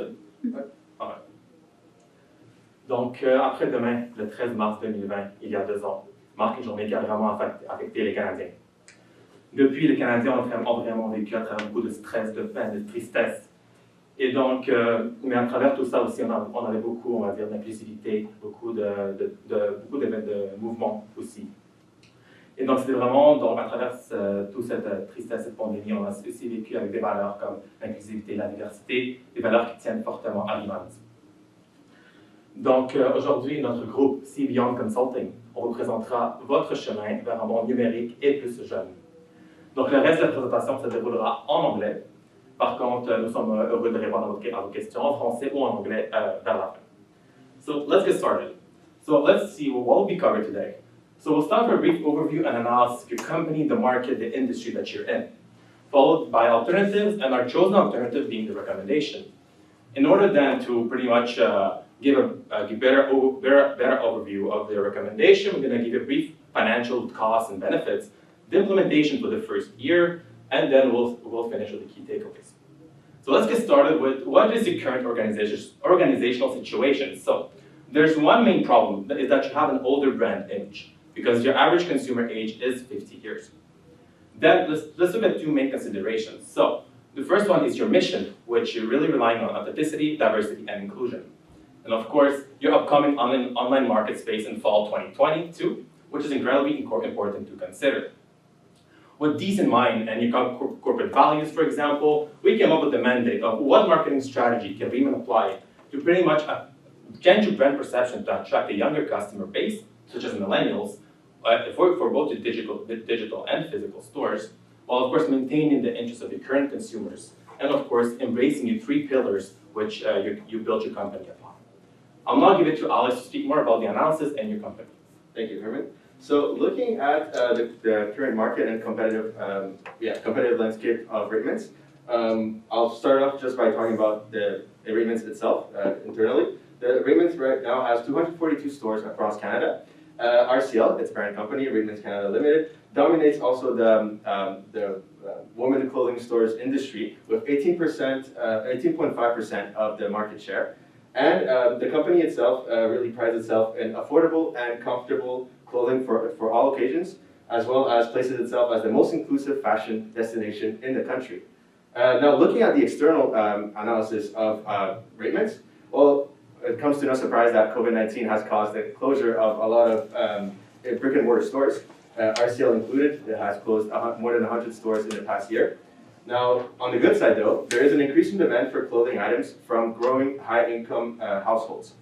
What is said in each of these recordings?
Consulting. Ouais. Ouais. Donc, après-demain, le 13 mars 2020, il y a 2 ans, marque une journée qui a vraiment affecté les Canadiens. Depuis, les Canadiens ont vraiment vécu à travers beaucoup de stress, de peine, de tristesse. Et donc, mais à travers tout ça aussi, on avait beaucoup, on va dire, d'inclusivité, beaucoup de mouvements aussi. Et donc, c'était vraiment, donc, à travers toute cette tristesse, cette pandémie, on a aussi vécu avec des valeurs comme l'inclusivité, la diversité, des valeurs qui tiennent fortement à l'image. Donc, aujourd'hui, notre groupe See Beyond Consulting, on vous présentera votre chemin vers un monde numérique et plus jeune. Donc, le reste de la présentation se déroulera en anglais. Par contre, nous sommes heureux de répondre à vos questions en français ou en anglais vers la fin. So, let's get started. So, let's see what will be covered today. So, we'll start with a brief overview and analysis of your company, the market, the industry that you're in, followed by alternatives, and our chosen alternative being the recommendation. In order then to pretty much give a better overview of the recommendation, we're going to give a brief financial costs and benefits, the implementation for the first year, and then we'll finish with the key takeaways. So let's get started with what is the current organizational situation. So there's one main problem, is that you have an older brand image, because your average consumer age is 50 years. Then let's look at 2 main considerations. So the first one is your mission, which you're really relying on authenticity, diversity, and inclusion. And of course, your upcoming online market space in fall 2022, which is incredibly important to consider. With these in mind, and your corporate values, for example, we came up with the mandate of what marketing strategy can we even apply to pretty much change your brand perception to attract a younger customer base, such as millennials, for both the digital and physical stores, while of course maintaining the interests of your current consumers, and of course embracing your 3 pillars which you built your company upon. I'll now give it to Alex to speak more about the analysis and your company. Thank you, Herman. So looking at the current market and competitive landscape of Ratements, I'll start off just by talking about the Ratements itself internally. The Ratements right now has 242 stores across Canada. RCL, its parent company, Ratements Canada Limited, dominates also the women clothing stores industry with 18.5% of the market share. And the company itself really prides itself in affordable and comfortable clothing for all occasions, as well as places itself as the most inclusive fashion destination in the country. Now, looking at the external analysis of Ratements, well, it comes to no surprise that COVID-19 has caused the closure of a lot of brick and mortar stores, RCL included. It has closed more than 100 stores in the past year. Now, on the good side though, there is an increasing demand for clothing items from growing high-income households.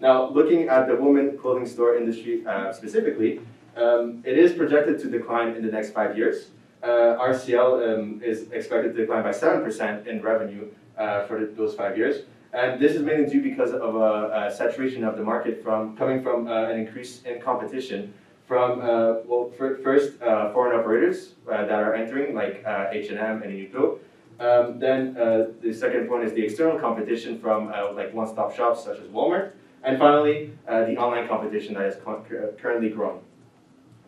Now, looking at the women clothing store industry specifically, it is projected to decline in the next 5 years. RCL is expected to decline by 7% in revenue for those 5 years. And this is mainly due because of a saturation of the market coming from an increase in competition from, first foreign operators that are entering, like H&M and Uniqlo. Then the second point is the external competition from like one-stop shops such as Walmart. And finally, the online competition that is currently growing.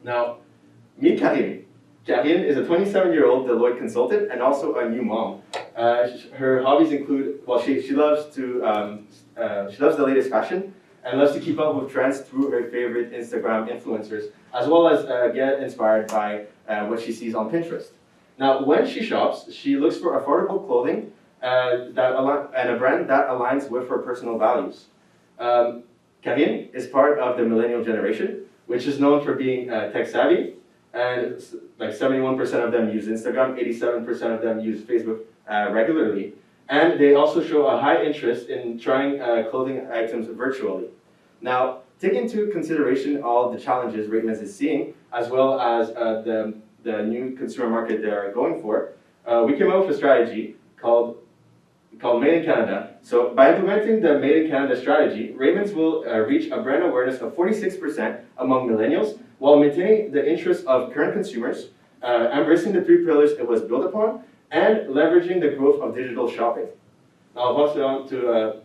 Now, meet Karine. Karine is a 27-year-old Deloitte consultant and also a new mom. Her hobbies include, well, she loves the latest fashion and loves to keep up with trends through her favorite Instagram influencers, as well as get inspired by what she sees on Pinterest. Now, when she shops, she looks for affordable clothing and a brand that aligns with her personal values. Karine is part of the millennial generation, which is known for being tech-savvy, and like 71% of them use Instagram, 87% of them use Facebook regularly, and they also show a high interest in trying clothing items virtually. Now, take into consideration all the challenges Ratements is seeing, as well as the new consumer market they are going for, we came up with a strategy called Made in Canada. So by implementing the Made in Canada strategy, Ratements will reach a brand awareness of 46% among millennials, while maintaining the interests of current consumers, embracing the 3 pillars it was built upon, and leveraging the growth of digital shopping. Now I'll pass it on to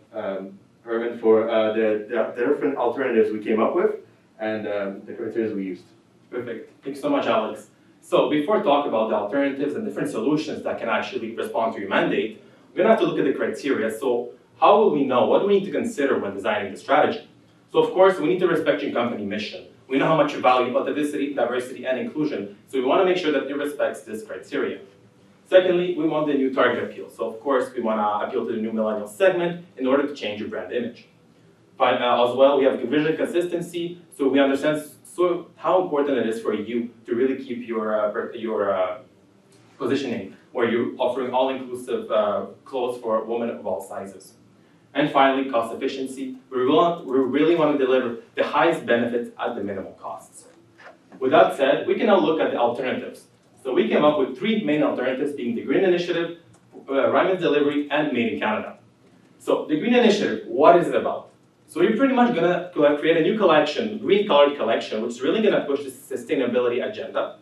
Herman for the different alternatives we came up with and the criteria we used. Perfect. Thank you so much, Alex. So before talking about the alternatives and different solutions that can actually respond to your mandate, we're going to have to look at the criteria. So how will we know? What do we need to consider when designing the strategy? So of course, we need to respect your company mission. We know how much you value diversity, and inclusion, so we want to make sure that it respects this criteria. Secondly, we want the new target appeal. So of course, we want to appeal to the new millennial segment in order to change your brand image. As well, we have vision consistency, so we understand how important it is for you to really keep your positioning, where you're offering all-inclusive clothes for women of all sizes. And finally, cost efficiency. We really want to deliver the highest benefits at the minimal costs. With that said, we can now look at the alternatives. So we came up with 3 main alternatives, being the Green Initiative, Ryman's Delivery, and Made in Canada. So the Green Initiative, what is it about? So we're pretty much gonna create a new collection, green colored collection, which is really gonna push the sustainability agenda.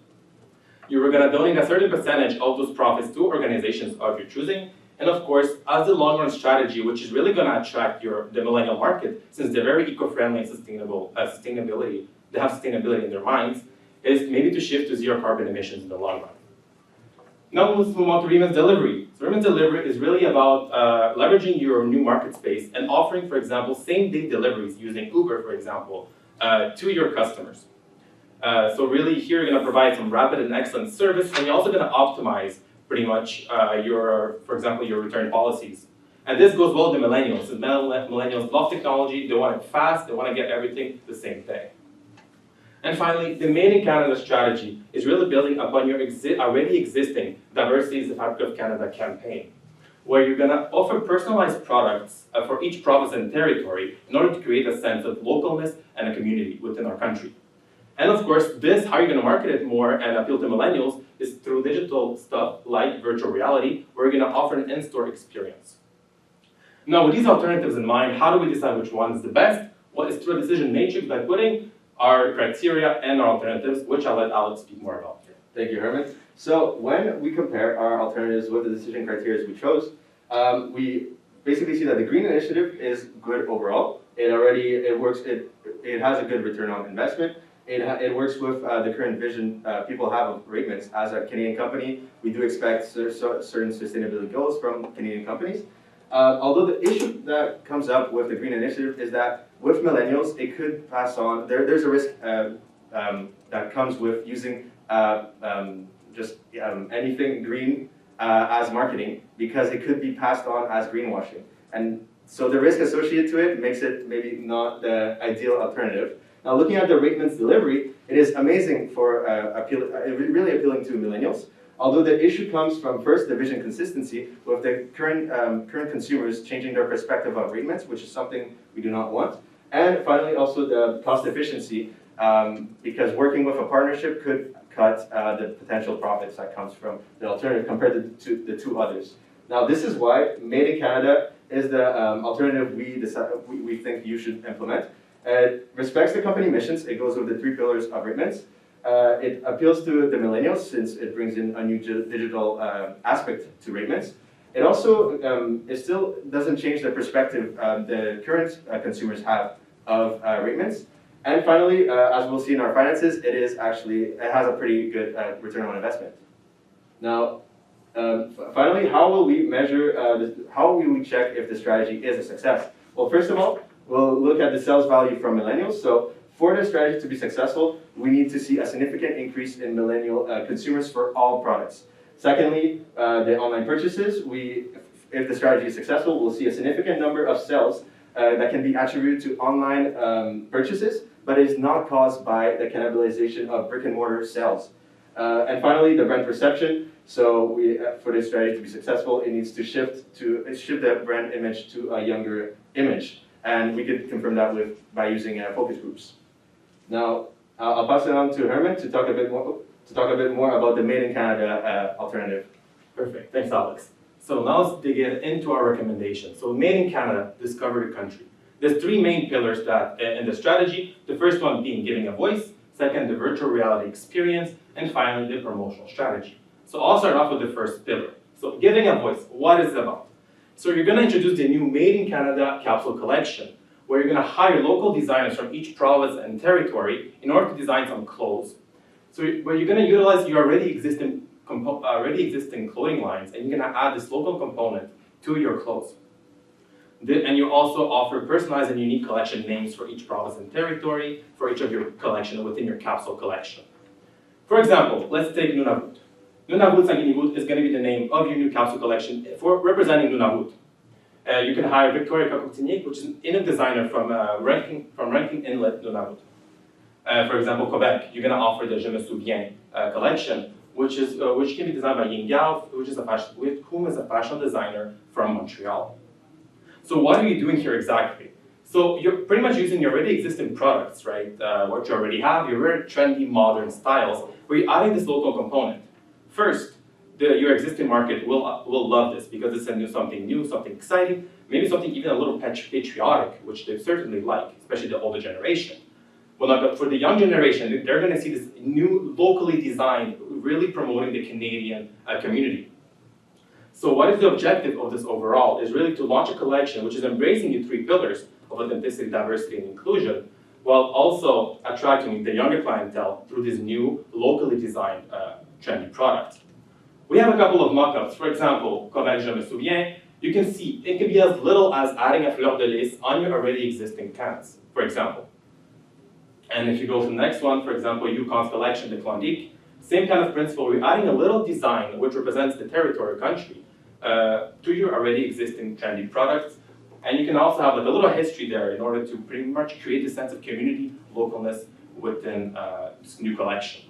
You're gonna donate a certain percentage of those profits to organizations of your choosing. And of course, as the long-run strategy, which is really gonna attract the millennial market, since they're very eco-friendly and they have sustainability in their minds, is maybe to shift to zero carbon emissions in the long run. Now let's move on to Ryman's Delivery. So Ryman's Delivery is really about leveraging your new market space and offering, for example, same-day deliveries using Uber, for example, to your customers. So really here you're gonna provide some rapid and excellent service, and you're also gonna optimize pretty much for example, your return policies. And this goes well to millennials. And millennials love technology, they want it fast, they want to get everything the same day. And finally, the Made in Canada strategy is really building upon your already existing Diversity is the Fabric of Canada campaign, where you're going to offer personalized products for each province and territory in order to create a sense of localness and a community within our country. And of course, how you're going to market it more and appeal to millennials is through digital stuff like virtual reality, where you're going to offer an in-store experience. Now, with these alternatives in mind, how do we decide which one is the best? Well, it's through a decision matrix by putting our criteria and our alternatives, which I'll let Alex speak more about. Thank you, Herman. So when we compare our alternatives with the decision criteria we chose, we basically see that the Green Initiative is good overall. It works. It has a good return on investment. It works with the current vision people have of Ratemans. As a Canadian company, we do expect certain sustainability goals from Canadian companies. Although the issue that comes up with the Green Initiative is that with millennials, it could pass on. There's a risk that comes with using anything green as marketing, because it could be passed on as greenwashing. And so the risk associated to it makes it maybe not the ideal alternative. Now, looking at the Ratemans Delivery, it is amazing for really appealing to millennials. Although the issue comes from, first, the vision consistency, with the current consumers changing their perspective of Ratemans, which is something we do not want. And finally, also the cost efficiency, because working with a partnership could cut the potential profits that comes from the alternative compared to the two others. Now, this is why Made in Canada is the alternative we think you should implement. It respects the company missions. It goes with the 3 pillars of Ratemans. It appeals to the millennials, since it brings in a new digital aspect to Ratemans. It also it still doesn't change the perspective the current consumers have of Ratemans. And finally, as we'll see in our finances, it has a pretty good return on investment. Now, finally, how will we measure? How will we check if the strategy is a success? Well, first of all, we'll look at the sales value from millennials. So for the strategy to be successful, we need to see a significant increase in millennial consumers for all products. Secondly, the online purchases. If the strategy is successful, we'll see a significant number of sales that can be attributed to online purchases, but it is not caused by the cannibalization of brick and mortar sales. And finally, the brand perception. So for this strategy to be successful, it needs to shift the brand image to a younger image. And we could confirm that by using focus groups. Now, I'll pass it on to Herman to talk a bit more about the Made in Canada alternative. Perfect, thanks Alex. So now let's dig into our recommendations. So Made in Canada, discover your country. There's 3 main pillars that in the strategy. The first one being giving a voice, second, the virtual reality experience, and finally, the promotional strategy. So I'll start off with the first pillar. So giving a voice, what is it about? So you're going to introduce the new Made in Canada capsule collection, where you're going to hire local designers from each province and territory in order to design some clothes. So where you're going to utilize your already existing clothing lines, and you're going to add this local component to your clothes. And you also offer personalized and unique collection names for each province and territory, for each of your collection within your capsule collection. For example, let's take Nunavut. Nunavut Sanginigut is going to be the name of your new capsule collection for representing Nunavut. You can hire Victoria Kakoutigny, which is an Inuk designer from Rankin Inlet, Nunavut. For example, Quebec, you're going to offer the Je me souviens collection, which can be designed by Ying Gao, whom is a fashion designer from Montreal. So what are you doing here exactly? So you're pretty much using your already existing products, right? What you already have, your very trendy, modern styles, where you're adding this local component. First, your existing market will love this because it's something new, something exciting, maybe something even a little patriotic, which they certainly like, especially the older generation. But for the young generation, they're going to see this new, locally designed, really promoting the Canadian community. So what is the objective of this overall is really to launch a collection which is embracing the three pillars of authenticity, diversity, and inclusion, while also attracting the younger clientele through these new, locally designed, trendy products. We have a couple of mock-ups. For example, Quebec Je me souviens, you can see it can be as little as adding a fleur de lis on your already existing cans, for example. And if you go to the next one, for example, Yukon's collection, the Klondike, same kind of principle. We're adding a little design which represents the territory or country to your already existing trendy products. And you can also have like a little history there in order to pretty much create a sense of community, localness within this new collection.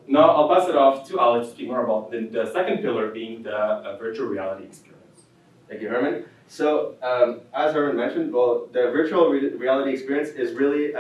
Now I'll pass it off to Alex to speak more about the second pillar being the virtual reality experience. Thank you, Herman. So, as Herman mentioned, well, the virtual reality experience is really,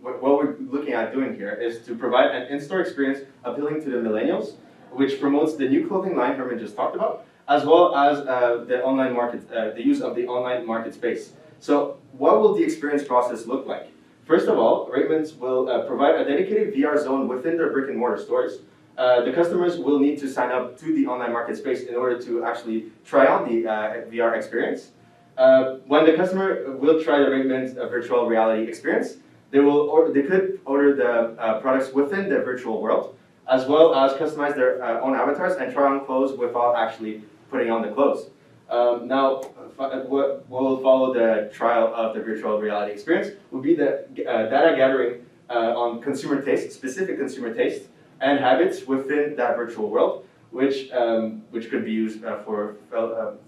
what we're looking at doing here is to provide an in-store experience appealing to the millennials, which promotes the new clothing line Herman just talked about, as well as the online market, the use of the online market space. So, what will the experience process look like? First of all, Raymond's will provide a dedicated VR zone within their brick and mortar stores. The customers will need to sign up to the online market space in order to actually try on the VR experience. When the customer will try the Raymond's virtual reality experience, they could order the products within the virtual world, as well as customize their own avatars and try on clothes without actually putting on the clothes. Now, what will follow the trial of the virtual reality experience will be the data gathering on consumer taste, specific consumer taste, and habits within that virtual world, which could be used for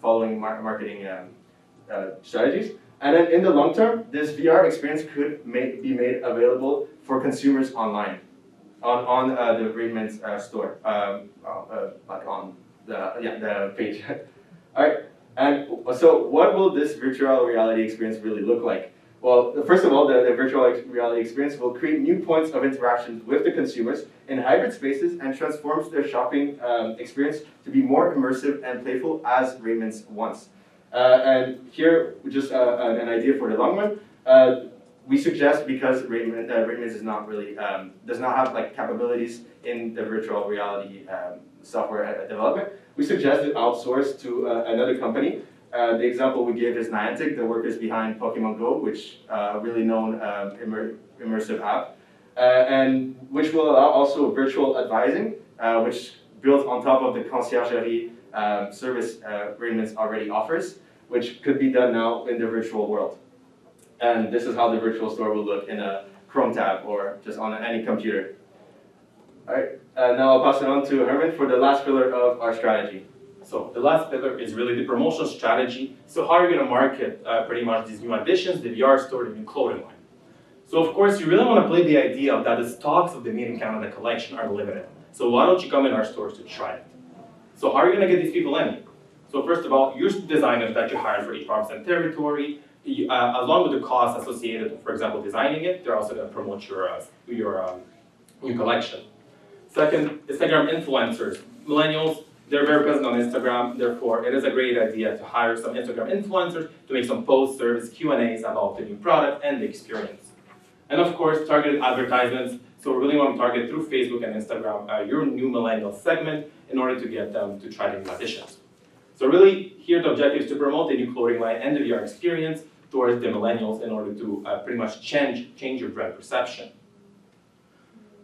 following marketing strategies. And then in the long term, this VR experience could be made available for consumers online, on the Raymond's store, like on the page. All right, and so what will this virtual reality experience really look like? Well, first of all, the virtual reality experience will create new points of interaction with the consumers in hybrid spaces and transforms their shopping experience to be more immersive and playful as Raymond's wants. And here, just an idea for the long run, we suggest, because Raymond's is not really, does not have like capabilities in the virtual reality software development, we suggest to outsource to another company. The example we give is Niantic, the workers behind Pokemon Go, which really known immersive app, and which will allow also virtual advising, which builds on top of the conciergerie service Raymond's already offers, which could be done now in the virtual world. And this is how the virtual store will look in a Chrome tab or just on any computer. All right, now I'll pass it on to Herman for the last pillar of our strategy. So the last pillar is really the promotional strategy. So how are you going to market pretty much these new additions, the VR store, the new clothing line? So of course, you really want to play the idea that the stocks of the Made in Canada collection are limited. So why don't you come in our stores to try it? So how are you going to get these people in? So first of all, use designers that you hired for each province and territory. Along with the costs associated, for example, designing it, they're also going to promote your new collection. Second, Instagram influencers. Millennials, they're very present on Instagram, therefore it is a great idea to hire some Instagram influencers to make some posts, service, Q&As about the new product and the experience. And of course, targeted advertisements. So we really want to target through Facebook and Instagram your new millennial segment in order to get them to try the new additions. So really, here the objective is to promote the new clothing line and the VR experience towards the millennials in order to pretty much change your brand perception.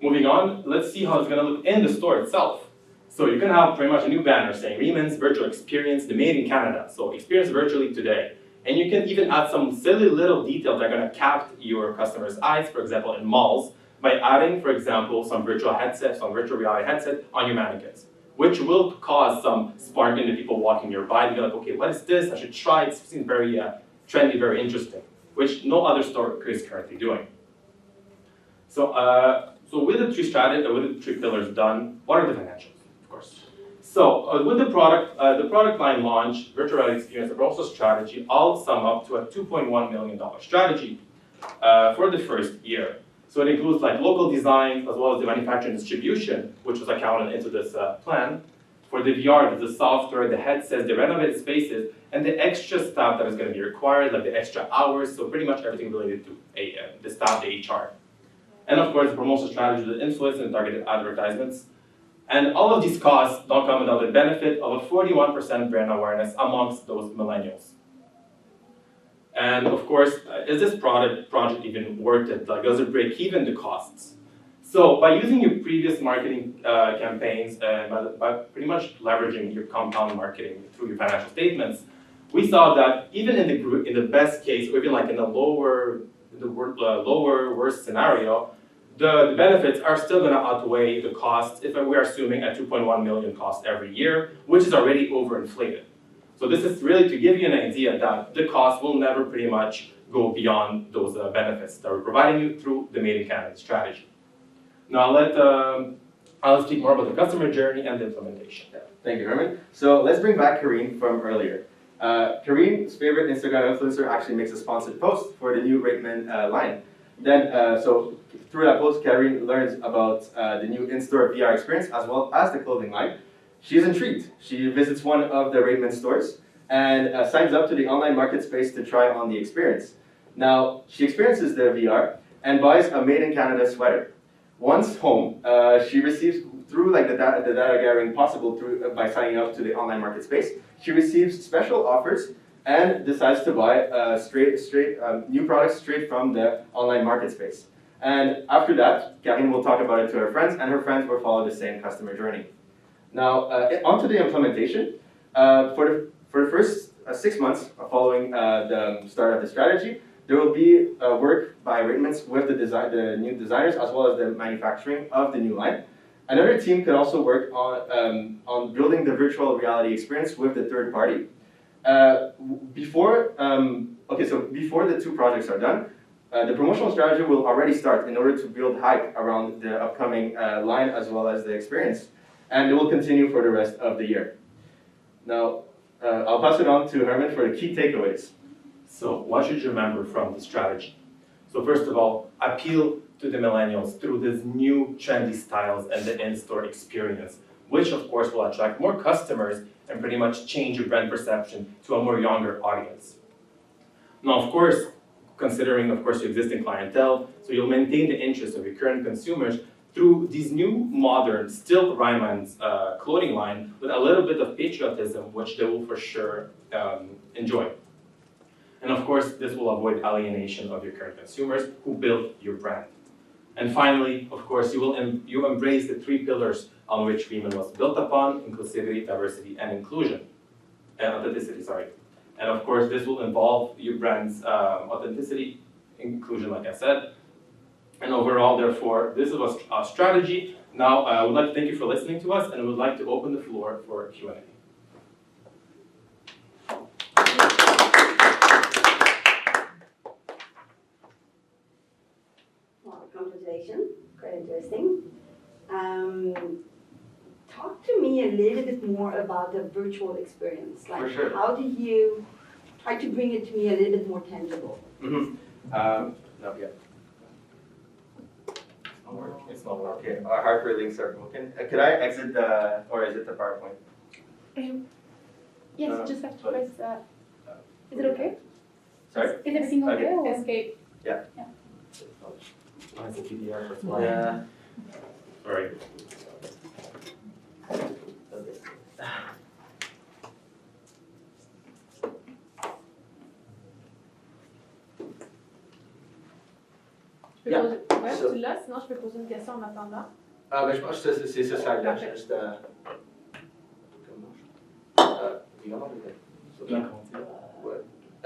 Moving on, let's see how it's going to look in the store itself. So you can have pretty much a new banner saying Raymond's Virtual Experience, the Made in Canada. So experience virtually today. And you can even add some silly little details that are going to catch your customers' eyes, for example, in malls, by adding, for example, some virtual headsets, some virtual reality headset on your mannequins, which will cause some spark in the people walking nearby. They'll be like, okay, what is this? I should try it. It seems very trendy, very interesting, which no other store is currently doing. So with the three pillars done, what are the financials, of course? So with the product line launch, virtual reality experience, and also strategy, all sum up to a $2.1 million strategy for the first year. So it includes like local design as well as the manufacturing distribution, which was accounted into this plan. For the VR, the software, the headsets, the renovated spaces, and the extra staff that is going to be required, like the extra hours, so pretty much everything related to the staff, the HR. And of course, the promotional strategy, the influence and targeted advertisements. And all of these costs don't come without the benefit of a 41% brand awareness amongst those millennials. And of course, is this project even worth it? Like, does it break even the costs? So by using your previous marketing campaigns and by pretty much leveraging your compound marketing through your financial statements, we saw that even in the best case, or even like in the lower worst scenario, the benefits are still going to outweigh the costs if we're assuming a 2.1 million cost every year, which is already overinflated. So this is really to give you an idea that the cost will never pretty much go beyond those benefits that we're providing you through the Made in Canada strategy. Now I'll speak more about the customer journey and the implementation. Yeah. Thank you, Herman. So let's bring back Karine from earlier. Karine's favorite Instagram influencer actually makes a sponsored post for the new Rateman line. Then, so through that post, Karine learns about the new in-store VR experience as well as the clothing line. She's intrigued. She visits one of the Rateman stores and signs up to the online market space to try on the experience. Now, she experiences the VR and buys a Made in Canada sweater. Once home, she receives, through like the data gathering possible by signing up to the online market space, she receives special offers and decides to buy new products straight from the online market space. And after that, Karine will talk about it to her friends, and her friends will follow the same customer journey. Now, onto the implementation. For the first 6 months following the start of the strategy, there will be work by Ratemans with the new designers as well as the manufacturing of the new line. Another team could also work on building the virtual reality experience with the third party. Before the two projects are done, the promotional strategy will already start in order to build hype around the upcoming line as well as the experience. And it will continue for the rest of the year. Now, I'll pass it on to Herman for the key takeaways. So what should you remember from the strategy? So first of all, appeal to the millennials through these new trendy styles and the in-store experience, which of course will attract more customers and pretty much change your brand perception to a more younger audience. Now, of course, considering of course your existing clientele, so you'll maintain the interest of your current consumers through these new modern, still Raymond's clothing line with a little bit of patriotism, which they will for sure enjoy. And of course, this will avoid alienation of your current consumers who built your brand. And finally, of course, you embrace the three pillars on which Raymond was built upon: inclusivity, diversity, and inclusion. Authenticity, sorry. And of course, this will involve your brand's authenticity, inclusion, like I said. And overall, therefore, this was our strategy. Now, I would like to thank you for listening to us, and I would like to open the floor for Q&A. Well, congratulations, quite interesting. Talk to me a little bit more about the virtual experience. Like, For sure. how do you try to bring it to me a little bit more tangible? Mm-hmm. No, yeah. It's not working. Okay, our hardware links are broken. Could I exit or is it the PowerPoint? Yes, just have to press. Is it okay? Sorry? Is everything okay? Okay. Or? Escape. Yeah. Why is it PDF? That's why. Yeah. Sorry. Yeah. Ouais, So- tu l'as, sinon je peux poser une question en attendant. Ah, ben je pense que c'est ce slide-là. Parfait. Juste. Oui, non, Bien compté. ouais.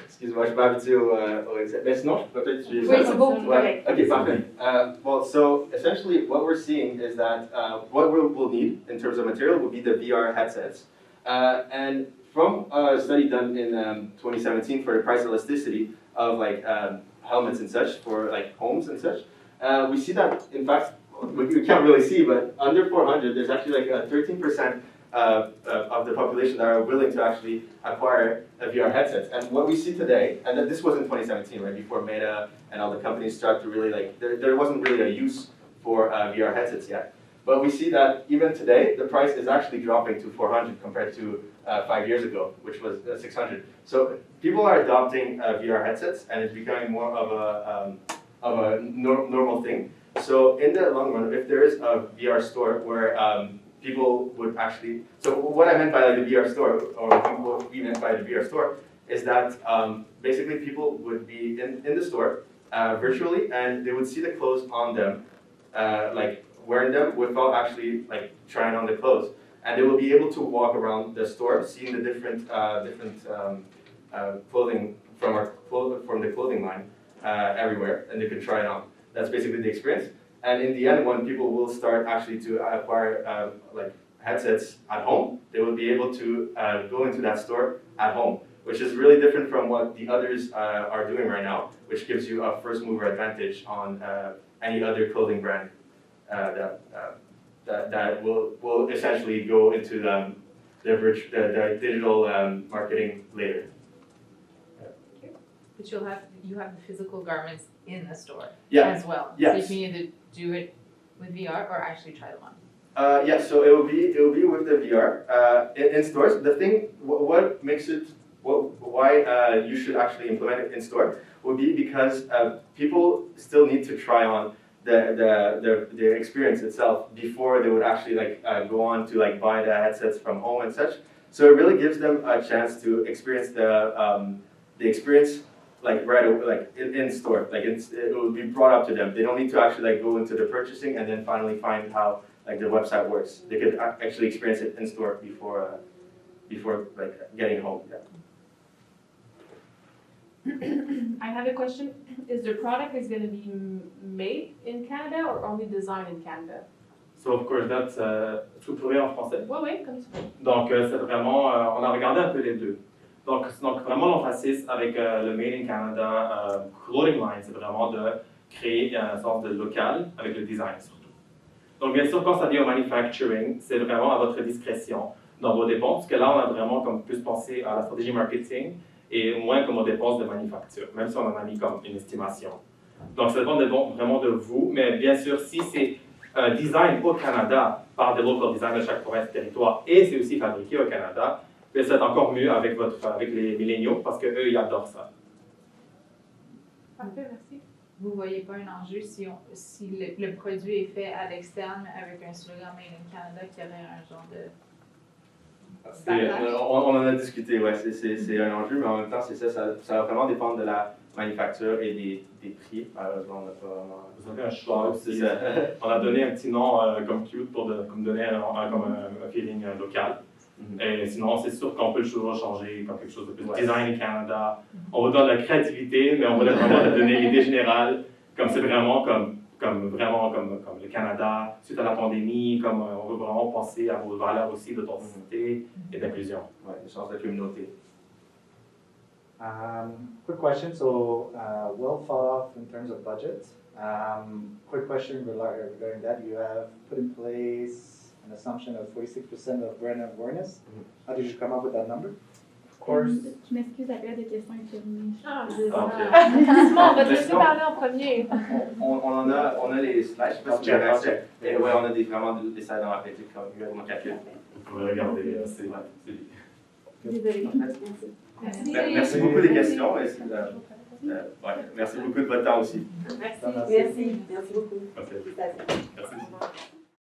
Excuse-moi, je vais habituer au Excel. Mais sinon, je peux peut-être utiliser Oui, ça. c'est bon, Ouais. correct. Okay, parfait. Well, so essentially what we're seeing is that what we'll need in terms of material will be the VR headsets. And from a study done in 2017 for the price elasticity of like helmets and such for like homes and such, we see that in fact, we can't really see, but under 400, there's actually like a 13% of the population that are willing to actually acquire a VR headsets. And what we see today, and this was in 2017, right, before Meta and all the companies started to really like, there wasn't really a use for VR headsets yet. But we see that even today, the price is actually dropping to 400 compared to 5 years ago, which was 600. So people are adopting VR headsets, and it's becoming more of a normal thing. So in the long run, if there is a VR store where people would actually, so what I meant by like the VR store, or what we meant by the VR store, is that basically people would be in the store virtually, and they would see the clothes on them, like wearing them without actually like trying on the clothes, and they will be able to walk around the store, seeing the different clothing from the clothing line everywhere, and they can try it on. That's basically the experience. And in the end, when people will start actually to acquire like headsets at home, they will be able to go into that store at home, which is really different from what the others are doing right now, which gives you a first mover advantage on any other clothing brand that will essentially go into the digital marketing later. But you have the physical garments in the store Yeah. as well. Yes. So you can either do it with VR or actually try them on. Yeah, so it will be with the VR in stores. The thing, what makes it, why you should actually implement it in store would be because people still need to try on the experience itself before they would actually like go on to like buy the headsets from home and such. So it really gives them a chance to experience the experience like right away, like in store. Like it will be brought up to them. They don't need to actually like go into the purchasing and then finally find how like the website works. They could actually experience it in store before like getting home. Yeah. I have a question. Is the product going to be made in Canada or only designed in Canada? So of course, that's, est-ce que vous pourriez en français? Oui, oui, comme tu veux. Donc c'est vraiment, on a regardé un peu les deux. Donc vraiment l'emphasis avec le Made in Canada clothing line, c'est vraiment de créer une sorte de local avec le design surtout. Donc bien sûr, quand ça vient au manufacturing, c'est vraiment à votre discrétion dans vos dépenses, parce que là on a vraiment comme plus pensé à la stratégie marketing et moins comme aux dépenses de manufacture, même si on en a mis comme une estimation. Donc ça dépend vraiment de vous, mais bien sûr si c'est un design au Canada par des local designers de chaque province et territoire et c'est aussi fabriqué au Canada, mais c'est encore mieux avec les milléniaux parce qu'eux, ils adorent ça. Parfait, merci. Vous ne voyez pas un enjeu si le produit est fait à l'externe avec un slogan Made in Canada qui aurait un genre de... On en a discuté, ouais, c'est un enjeu, mais en même temps, c'est ça va vraiment dépendre de la manufacture et des prix. Malheureusement, on n'a pas... Vous avez un choix aussi. Ça. On a donné un petit nom comme cute pour comme donner un feeling local. Et sinon, c'est sûr qu'on peut toujours changer comme quelque chose de plus design in Canada. On vous donne la créativité, mais on va vraiment donner l'idée générale, comme c'est vraiment comme le Canada, suite à la pandémie, comme on veut vraiment penser à vos valeurs aussi d'authenticité et d'inclusion. Ouais, le sens de la communauté. Quick question, so well thought of in terms of budget. Quick question regarding that. You have put in place an assumption of 46% of brand awareness. How did you come up with that number? Of course. Je m'excuse, la période de questions est terminée. Ah, on va te laisser Sinon, parler en premier. on a les slides, je sais pas si vous avez accès. Et ouais, on a vraiment des slides dans la pratique comme mon calcul. Vous pouvez regarder, c'est Désolée. Merci. Merci beaucoup des questions. Et ouais, merci beaucoup de votre temps aussi. Merci. Merci beaucoup. Merci. Félicitations. Merci.